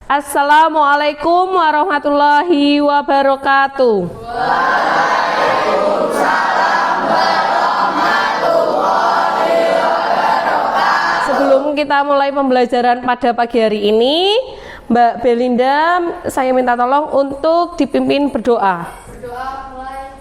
Assalamualaikum warahmatullahi wabarakatuh. Waalaikumsalam warahmatullahi wabarakatuh. Sebelum kita mulai pembelajaran pada pagi hari ini, Mbak Belinda, saya minta tolong untuk dipimpin berdoa. Berdoa mulai.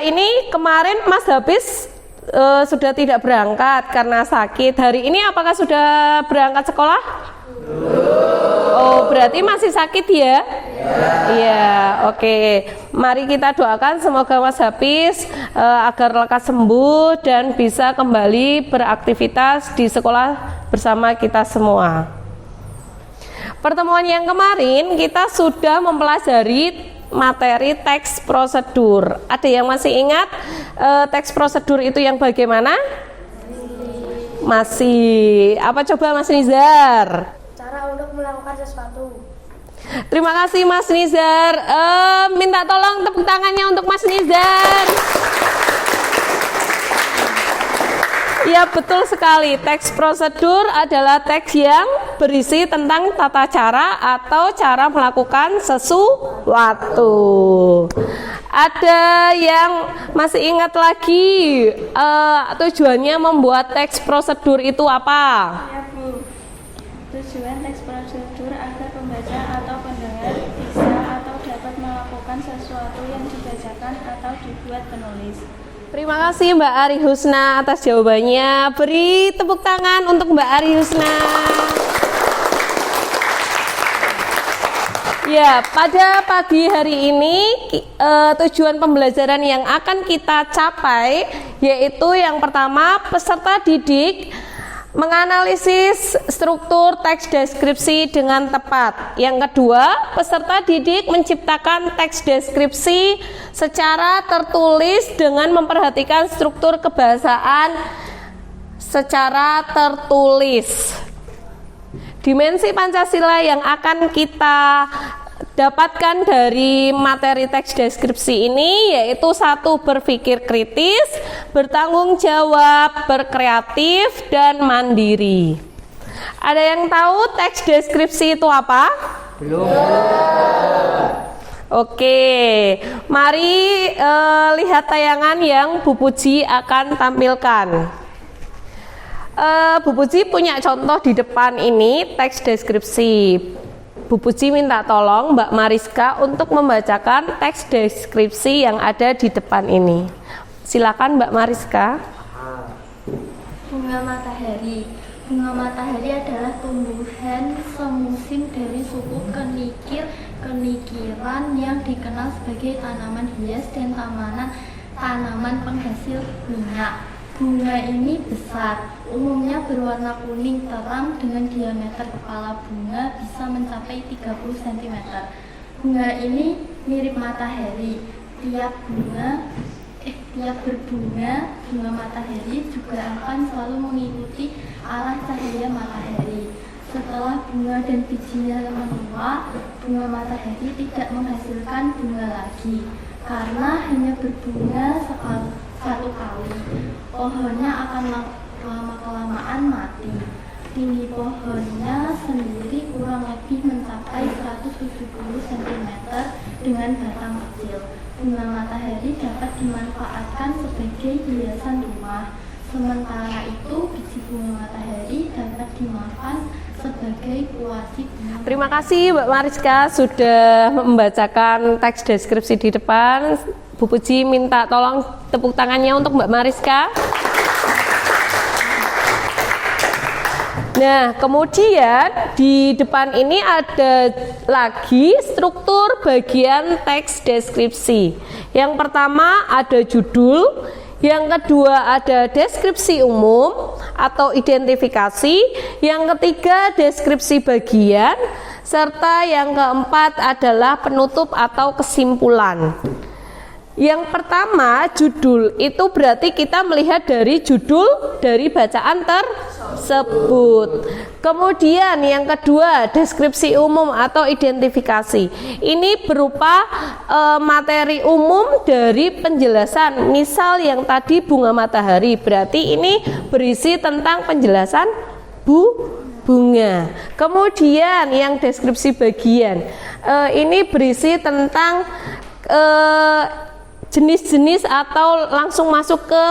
Ini kemarin Mas Hafiz sudah tidak berangkat karena sakit. Hari ini apakah sudah berangkat sekolah? Oh, berarti masih sakit ya? Iya, oke. Mari kita doakan semoga Mas Hafiz agar lekas sembuh dan bisa kembali beraktivitas di sekolah bersama kita semua. Pertemuan yang kemarin kita sudah mempelajari materi teks prosedur. Ada yang masih ingat teks prosedur itu yang bagaimana? Masih. Apa coba Mas Nizar? Cara untuk melakukan sesuatu. Terima kasih Mas Nizar. Minta tolong tepuk tangannya untuk Mas Nizar. Ya, betul sekali. Teks prosedur adalah teks yang berisi tentang tata cara atau cara melakukan sesuatu. Ada yang masih ingat lagi tujuannya membuat teks prosedur itu apa? Ya Bu, tujuan teks prosedur agar pembaca atau pendengar bisa atau dapat melakukan sesuatu yang dibacakan atau dibuat penulis. Terima kasih Mbak Ari Husna atas jawabannya. Beri tepuk tangan untuk Mbak Ari Husna. Ya, pada pagi hari ini tujuan pembelajaran yang akan kita capai yaitu yang pertama, peserta didik menganalisis struktur teks deskripsi dengan tepat. Yang kedua, peserta didik menciptakan teks deskripsi secara tertulis dengan memperhatikan struktur kebahasaan secara tertulis. Dimensi Pancasila yang akan kita dapatkan dari materi teks deskripsi ini yaitu satu, berpikir kritis, bertanggung jawab, berkreatif, dan mandiri. Ada yang tahu teks deskripsi itu apa? Belum. Oke, mari lihat tayangan yang Bu Puji akan tampilkan. Bu Puji punya contoh di depan ini teks deskripsi. Bu Puji minta tolong Mbak Mariska untuk membacakan teks deskripsi yang ada di depan ini. Silakan Mbak Mariska. Bunga matahari. Bunga matahari adalah tumbuhan semusim dari suku kenikiran yang dikenal sebagai tanaman hias dan tanaman penghasil minyak. Bunga ini besar, umumnya berwarna kuning terang dengan diameter kepala bunga bisa mencapai 30 cm. Bunga ini mirip matahari. Tiap berbunga, bunga matahari juga akan selalu mengikuti arah cahaya matahari. Setelah bunga dan bijinya menua, bunga matahari tidak menghasilkan bunga lagi karena hanya berbunga satu kali. Pohonnya akan lama-kelamaan mati. Tinggi pohonnya sendiri kurang lebih mencapai 170 cm dengan batang kecil. Bunga matahari dapat dimanfaatkan sebagai hiasan rumah. Sementara itu, biji bunga matahari dapat dimakan sebagai kuasi bunga. Terima kasih Mbak Mariska sudah membacakan teks deskripsi di depan. Bu Puji minta tolong tepuk tangannya untuk Mbak Mariska. Nah, kemudian di depan ini ada lagi struktur bagian teks deskripsi. Yang pertama ada judul, yang kedua ada deskripsi umum atau identifikasi, yang ketiga deskripsi bagian, serta yang keempat adalah penutup atau kesimpulan. Yang pertama judul, itu berarti kita melihat dari judul dari bacaan tersebut. Kemudian yang kedua deskripsi umum atau identifikasi. Ini berupa materi umum dari penjelasan. Misal yang tadi bunga matahari, berarti ini berisi tentang penjelasan bunga. Kemudian yang deskripsi bagian, ini berisi tentang jenis-jenis atau langsung masuk ke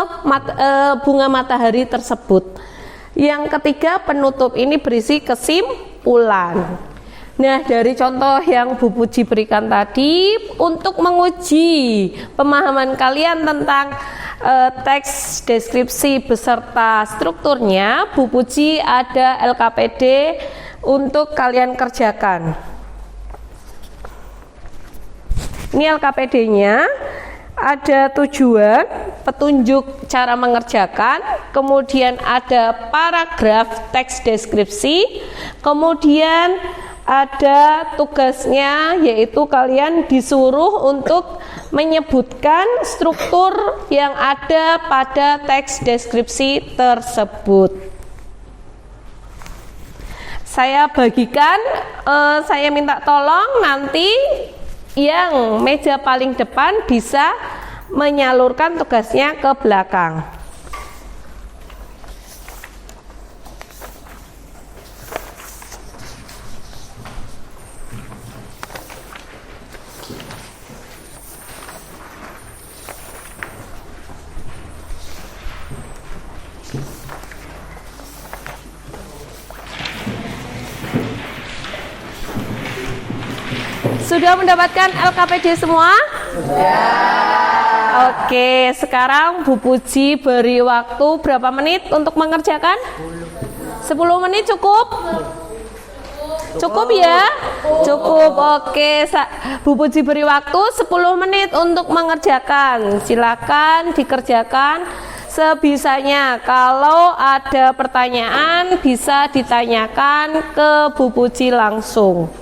bunga matahari tersebut. Yang ketiga penutup, ini berisi kesimpulan. Nah, dari contoh yang Bu Puji berikan tadi, untuk menguji pemahaman kalian tentang teks deskripsi beserta strukturnya, Bu Puji ada LKPD untuk kalian kerjakan. Ini LKPD-nya. Ada tujuan, petunjuk cara mengerjakan, kemudian ada paragraf teks deskripsi, kemudian ada tugasnya, yaitu kalian disuruh untuk menyebutkan struktur yang ada pada teks deskripsi tersebut. Saya bagikan, saya minta tolong nanti yang meja paling depan bisa menyalurkan tugasnya ke belakang. Sudah mendapatkan LKPD semua? Sudah. Oke, sekarang Bu Puji beri waktu berapa menit untuk mengerjakan? 10 menit cukup? Cukup ya? Cukup. Oke, Bu Puji beri waktu 10 menit untuk mengerjakan. Silakan dikerjakan sebisanya. Kalau ada pertanyaan bisa ditanyakan ke Bu Puji langsung.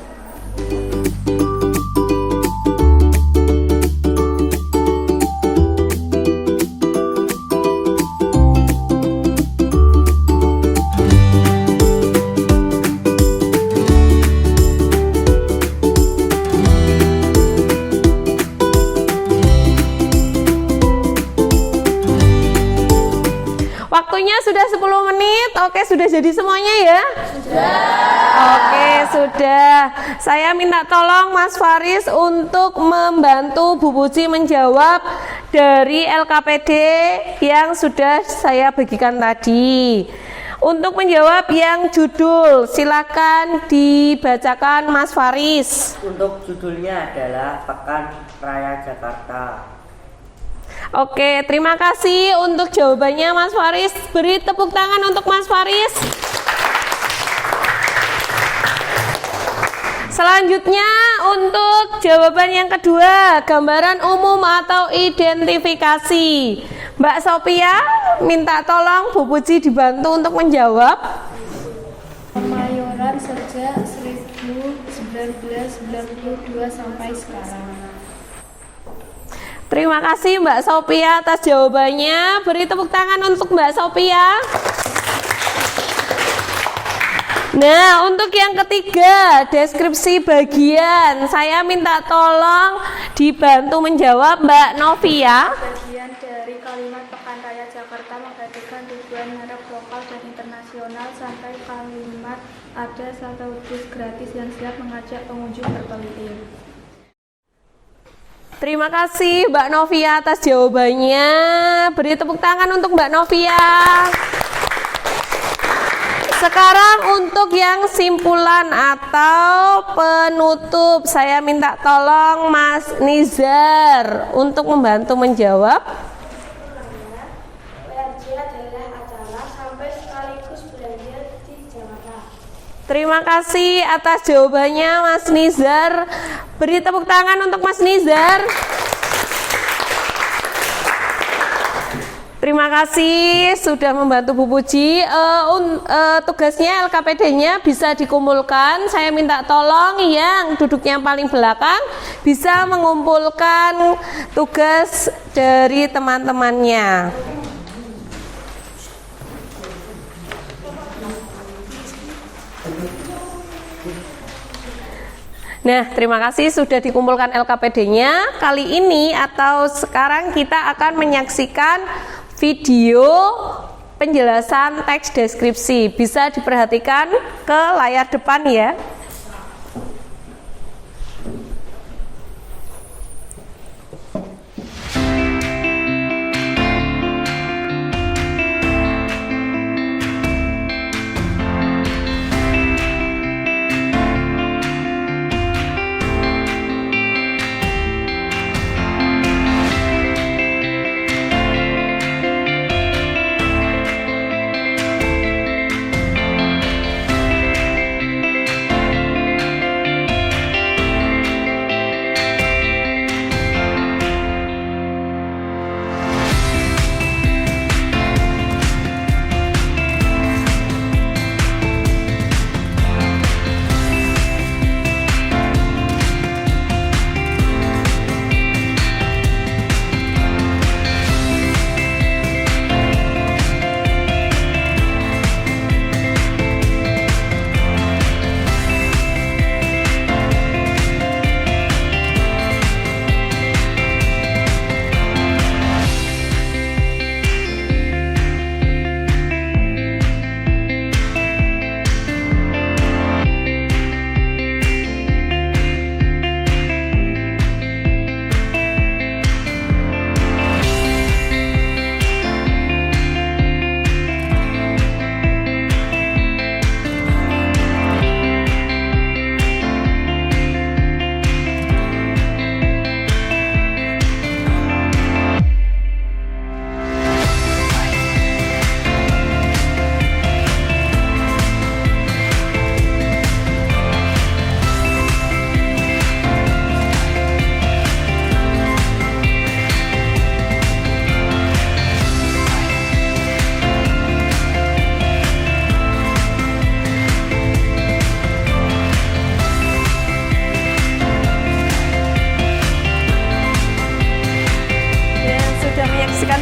Waktunya sudah 10 menit. Oke, sudah jadi semuanya ya? Sudah. Oke, sudah. Saya minta tolong Mas Faris untuk membantu Bu Puji menjawab dari LKPD yang sudah saya bagikan tadi. Untuk menjawab yang judul, silakan dibacakan Mas Faris. Untuk judulnya adalah Pekan Raya Jakarta. Oke, terima kasih untuk jawabannya Mas Faris. Beri tepuk tangan untuk Mas Faris. Selanjutnya untuk jawaban yang kedua, gambaran umum atau identifikasi. Mbak Sophia, minta tolong Bu Puji dibantu untuk menjawab. Kemayoran sejak 1992 sampai sekarang. Terima kasih Mbak Sophia atas jawabannya. Beri tepuk tangan untuk Mbak Sophia. Nah, untuk yang ketiga, deskripsi bagian. Saya minta tolong dibantu menjawab Mbak Novia. Bagian dari kalimat Pekan Raya Jakarta menggantikan tujuan merek lokal dan internasional sampai kalimat ada satu bus gratis yang siap mengajak pengunjung berkeliling. Terima kasih Mbak Novia atas jawabannya. Beri tepuk tangan untuk Mbak Novia. Sekarang untuk yang simpulan atau penutup, saya minta tolong Mas Nizar untuk membantu menjawab. PRJ adalah acara sampai sekaligus belanja di Jakarta. Terima kasih atas jawabannya Mas Nizar. Beri tepuk tangan untuk Mas Nizar. Terima kasih sudah membantu Bu Puji. Tugasnya LKPD-nya bisa dikumpulkan. Saya minta tolong yang duduknya paling belakang bisa mengumpulkan tugas dari teman-temannya. Nah, terima kasih sudah dikumpulkan LKPD-nya. Kali ini atau sekarang kita akan menyaksikan video penjelasan teks deskripsi. Bisa diperhatikan ke layar depan ya.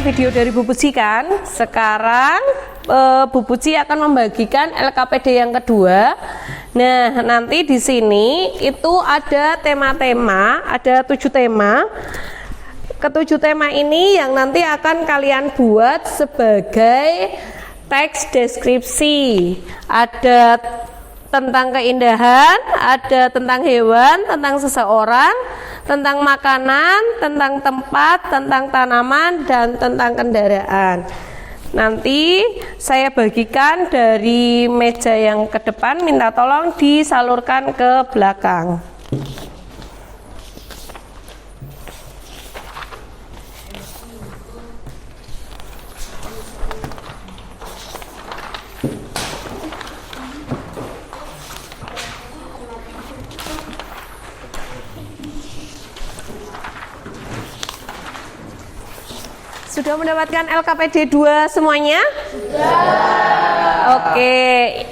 Video dari Bu Puji kan. Sekarang Bu Puji akan membagikan LKPD yang kedua. Nah, nanti di sini itu ada tema-tema, ada 7 tema. Ketujuh tema ini yang nanti akan kalian buat sebagai teks deskripsi. Ada tentang keindahan, ada tentang hewan, tentang seseorang, tentang makanan, tentang tempat, tentang tanaman, dan tentang kendaraan. Nanti saya bagikan dari meja yang ke depan, minta tolong disalurkan ke belakang. Sudah mendapatkan LKPD 2 semuanya? Sudah. Oke,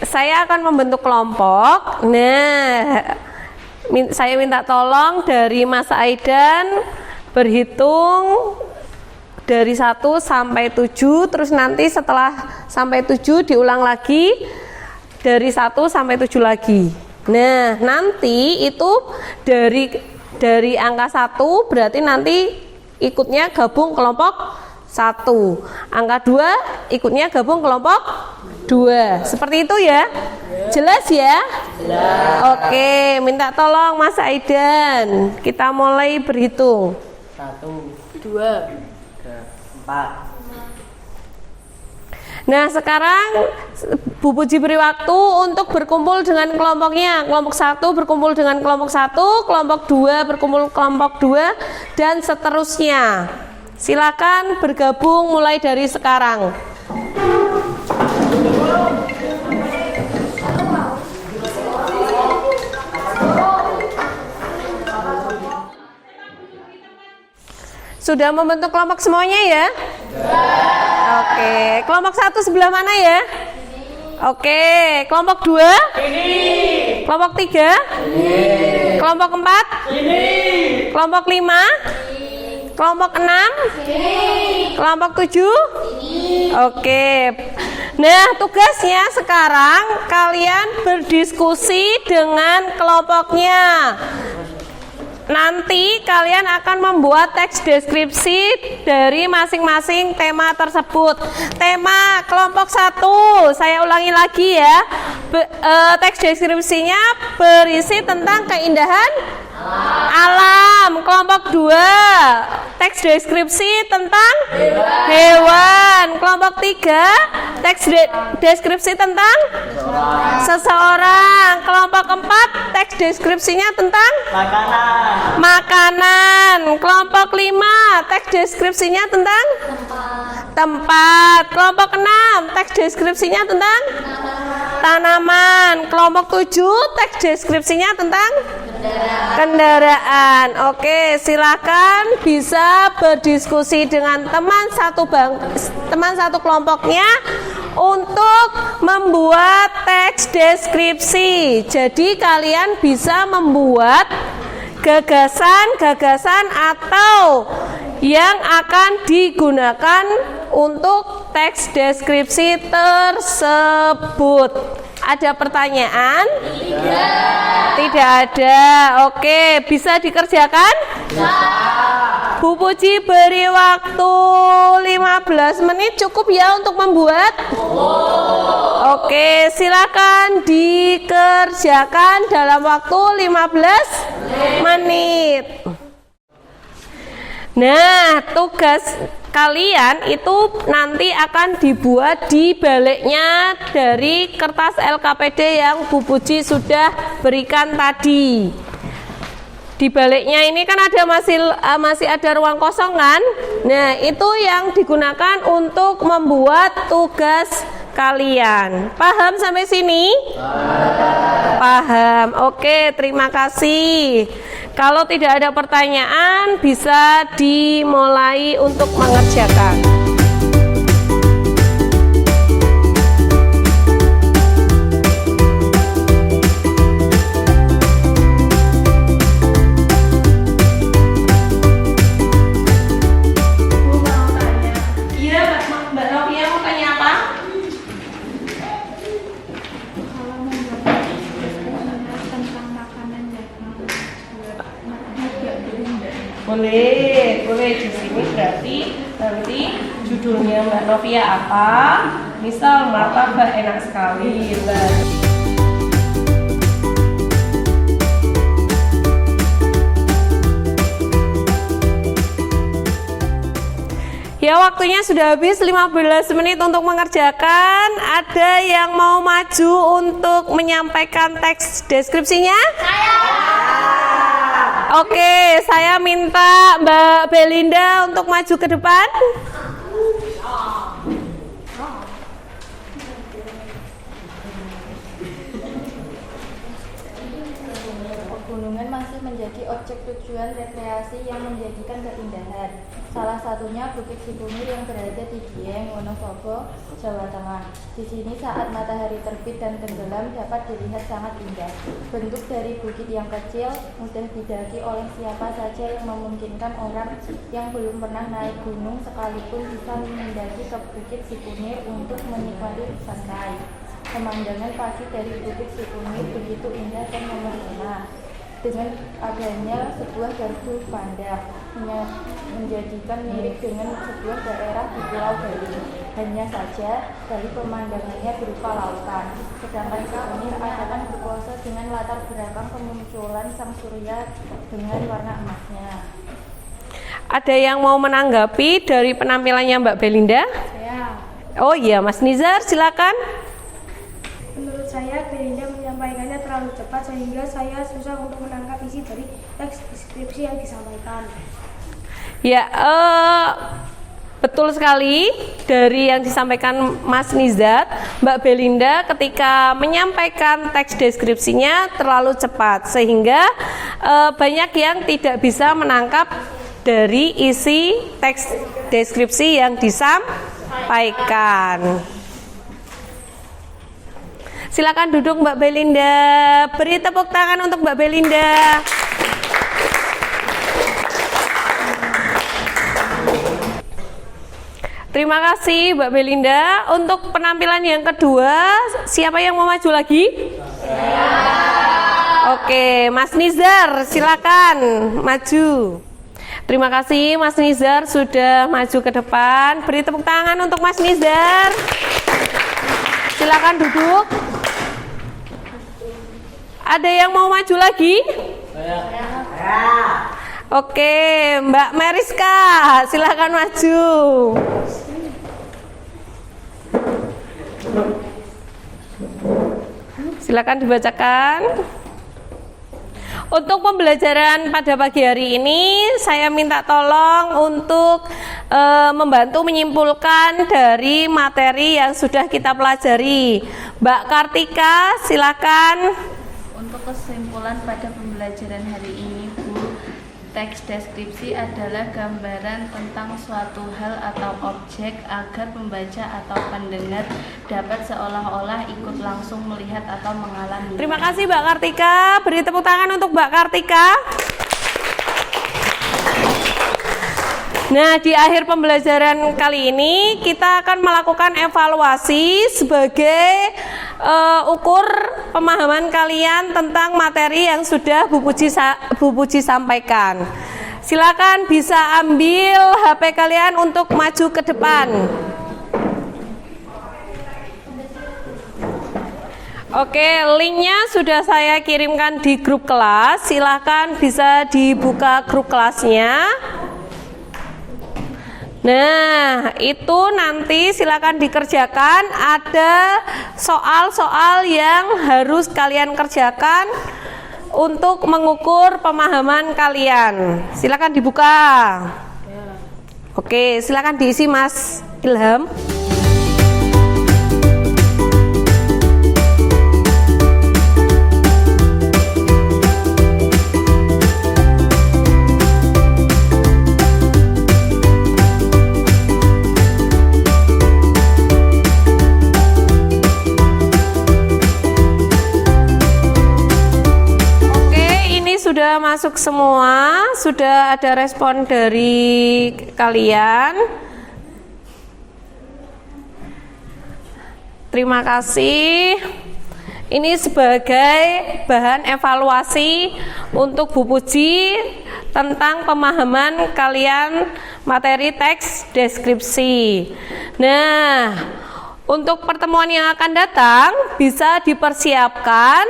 saya akan membentuk kelompok. Nah, saya minta tolong dari Mas Aidan berhitung dari 1 sampai 7, terus nanti setelah sampai 7 diulang lagi dari 1 sampai 7 lagi. Nah, nanti itu dari angka 1 berarti nanti ikutnya gabung kelompok 1, angka 2 ikutnya gabung kelompok 2. Seperti itu ya? Jelas ya? Jelas. Oke, minta tolong Mas Aidan. Kita mulai berhitung. 1, 2, 3, 4. Nah, sekarang Bu Puji beri waktu untuk berkumpul dengan kelompoknya. Kelompok 1 berkumpul dengan kelompok 1, kelompok 2 berkumpul kelompok 2, dan seterusnya. Silakan bergabung mulai dari sekarang. Sudah membentuk kelompok semuanya ya? Oke, kelompok 1 sebelah mana ya? Oke, kelompok 2? Ini. Kelompok 3? Ini. Kelompok 4? Ini. Kelompok 5? Ini. Kelompok 6? Ini. Kelompok 7? Ini. Oke. Nah, tugasnya sekarang kalian berdiskusi dengan kelompoknya. Nanti kalian akan membuat teks deskripsi dari masing-masing tema tersebut. Tema kelompok 1, saya ulangi lagi ya. Teks deskripsinya berisi tentang keindahan alam. Kelompok 2, teks deskripsi tentang hewan. Kelompok 3, teks deskripsi tentang seseorang. Kelompok 4, teks deskripsinya tentang makanan. Kelompok 5, teks deskripsinya tentang tempat. Kelompok 6, teks deskripsinya tentang tanaman. Kelompok 7, teks deskripsinya tentang kendaraan. Oke, silakan bisa berdiskusi dengan teman satu kelompoknya untuk membuat teks deskripsi. Jadi kalian bisa membuat gagasan-gagasan atau yang akan digunakan untuk teks deskripsi tersebut. Ada pertanyaan? Tidak ada. Oke, bisa dikerjakan? Bu Puji beri waktu 15 menit cukup ya untuk membuat? Oke, silakan dikerjakan dalam waktu 15 menit. Nah, tugas kalian itu nanti akan dibuat di baliknya dari kertas LKPD yang Bu Puji sudah berikan tadi. Di baliknya ini kan ada masih ada ruang kosong kan? Nah, itu yang digunakan untuk membuat tugas kalian. Paham sampai sini? Paham. Oke, terima kasih. Kalau tidak ada pertanyaan, bisa dimulai untuk mengerjakan. Boleh di sini berarti nanti judulnya Mbak Novia apa? Misal martabak enak sekali. Ya, waktunya sudah habis 15 menit untuk mengerjakan. Ada yang mau maju untuk menyampaikan teks deskripsinya? Oke, saya minta Mbak Belinda untuk maju ke depan. Pegunungan masih menjadi objek tujuan rekreasi yang menjadikan keindahan. Salah satunya Bukit Sikunir yang berada di Dieng, Wonosobo, Jawa Tengah. Di sini saat matahari terbit dan tenggelam dapat dilihat sangat indah. Bentuk dari bukit yang kecil mudah didaki oleh siapa saja yang memungkinkan orang yang belum pernah naik gunung sekalipun bisa mendaki ke Bukit Sikunir untuk menikmati pantai. Pemandangan pagi dari Bukit Sikunir begitu indah dan memesona. Dengan adanya sebuah gardu pandang menjadikan mirip dengan sebuah daerah di Pulau Bali. Hanya saja dari pemandangannya berupa lautan, sedangkan Sikunir akan berpose dengan latar belakang kemunculan sang surya dengan warna emasnya. Ada yang mau menanggapi dari penampilannya Mbak Belinda? Saya. Oh iya, Mas Nizar, silakan. Menurut saya, Belinda menyampaikannya terlalu cepat sehingga saya susah untuk menangkap isi dari teks deskripsi yang disampaikan. Ya, betul sekali dari yang disampaikan Mas Nizar. Mbak Belinda ketika menyampaikan teks deskripsinya terlalu cepat sehingga banyak yang tidak bisa menangkap dari isi teks deskripsi yang disampaikan. Silakan duduk Mbak Belinda. Beri tepuk tangan untuk Mbak Belinda. Terima kasih Mbak Belinda. Untuk penampilan yang kedua, siapa yang mau maju lagi? Oke, Mas Nizar, silakan maju. Terima kasih Mas Nizar sudah maju ke depan. Beri tepuk tangan untuk Mas Nizar. Silakan duduk. Ada yang mau maju lagi? Oke, Mbak Meriska, silakan maju. Silakan dibacakan. Untuk pembelajaran pada pagi hari ini, saya minta tolong untuk membantu menyimpulkan dari materi yang sudah kita pelajari. Mbak Kartika, silakan. Untuk kesimpulan pada pembelajaran hari ini, Bu, teks deskripsi adalah gambaran tentang suatu hal atau objek agar pembaca atau pendengar dapat seolah-olah ikut langsung melihat atau mengalami. Terima kasih Mbak Kartika. Beri tepuk tangan untuk Mbak Kartika. Nah, di akhir pembelajaran kali ini kita akan melakukan evaluasi sebagai ukur pemahaman kalian tentang materi yang sudah Bu Puji sampaikan. Silakan bisa ambil HP kalian untuk maju ke depan. Oke, linknya sudah saya kirimkan di grup kelas. Silakan bisa dibuka grup kelasnya. Nah, itu nanti silakan dikerjakan. Ada soal-soal yang harus kalian kerjakan untuk mengukur pemahaman kalian. Silakan dibuka. Oke, silakan diisi Mas Ilham. Sudah masuk semua, sudah ada respon dari kalian. Terima kasih. Ini sebagai bahan evaluasi untuk Bu Puji tentang pemahaman kalian materi teks deskripsi. Nah, untuk pertemuan yang akan datang bisa dipersiapkan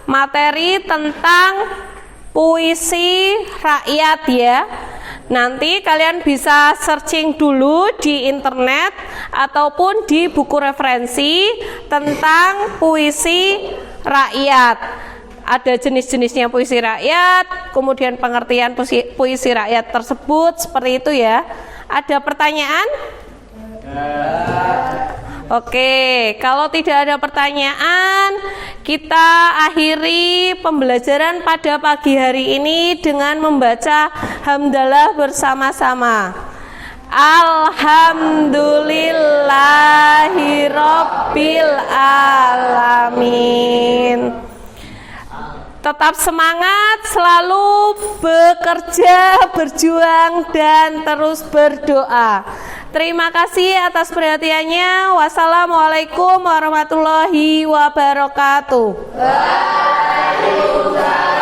materi tentang puisi rakyat ya. Nanti kalian bisa searching dulu di internet ataupun di buku referensi tentang puisi rakyat. Ada jenis-jenisnya puisi rakyat, kemudian pengertian puisi rakyat tersebut, seperti itu ya. Ada pertanyaan? Oke, kalau tidak ada pertanyaan, kita akhiri pembelajaran pada pagi hari ini dengan membaca hamdalah bersama-sama. Alhamdulillahirabbil alamin. Tetap semangat, selalu bekerja, berjuang, dan terus berdoa. Terima kasih atas perhatiannya. Wassalamualaikum warahmatullahi wabarakatuh. Waalaikumsalam.